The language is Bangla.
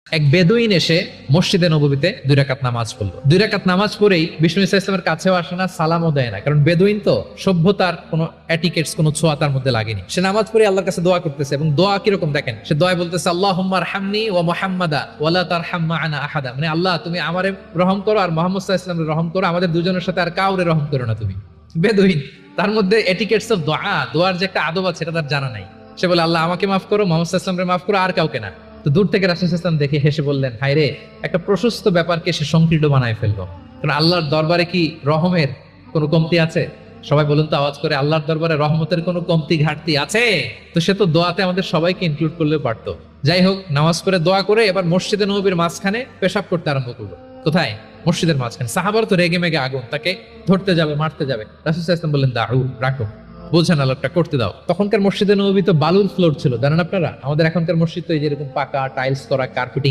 এক বেদুইন এসে মসজিদে নববীতে 2 রাকাত নামাজ পড়লো। 2 রাকাত নামাজ পড়েই বিষ্ণু ইসা ইসলামের কাছেও আসে না, সালামও দেয় না, কারণ বেদুইন তো সভ্যতার কোনো এটিকেটস, কোনো ছোঁয়া তার মধ্যে লাগেনি। সে নামাজ পড়ে আল্লাহর কাছে দোয়া করতেছে, এবং দোয়া কিরকম দেখেন, সে দোয়া বলতেছে আল্লাহুম্মা আরহামনি ওয়া মুহাম্মাদা ওয়ালা তারহাম মা'আনা আহাদা, মানে আল্লাহ তুমি আমারে রহম করো আর মুহাম্মদ সাল্লাল্লাহু আলাইহি ওয়াসাল্লামের রহম করো, আমাদের দুজনের সাথে আর কাউরে রহম করো না তুমি। বেদুইন, তার মধ্যে এটিকেটস অফ দোয়া, দোয়ার যে একটা আদব আছে এটা তার জানা নাই। সে বলে আল্লাহ আমাকে মাফ করো, মুহাম্মদ সাল্লাল্লাহু আলাইহি ওয়াসাল্লামকে মাফ করো, আর কাউকে না। তো দূর থেকে রাসূল সাল্লাল্লাহু আলাইহি ওয়াসাল্লাম দেখে হেসে বললেন, হায় রে, একটা প্রশস্ত ব্যাপারকে সে সংকীর্ণ বানায় ফেললো। কারণ আল্লাহর দরবারে কি রহমের কোনো কমতি আছে? সবাই বলুন তো আওয়াজ করে, আল্লাহর দরবারে রহমতের কোনো কমতি ঘাটতি আছে? তো সে তো দোয়াতে আমাদের সবাইকে ইনক্লুড করলেও পারতো। যাই হোক, নামাজ পড়ে দোয়া করে এবার মসজিদে নববীর মাঝখানে পেশাব করতে আরম্ভ করলো। কোথায়? মসজিদের মাঝখানে। সাহাবার তো রেগে মেগে আগুন, তাকে ধরতে যাবে, মারতে যাবে। রাসূল সাল্লাল্লাহু আলাইহি ওয়াসাল্লাম বললেন, দাউ, রাখো, বোঝেন আলোকটা করতে দাও। তখনকার মসজিদে নববী তো বালুর ফ্লোর ছিল, জানেন আপনারা? আমাদের এখনকার মসজিদ তো এই যেরকম পাকা টাইলস করা, কার্পেটিং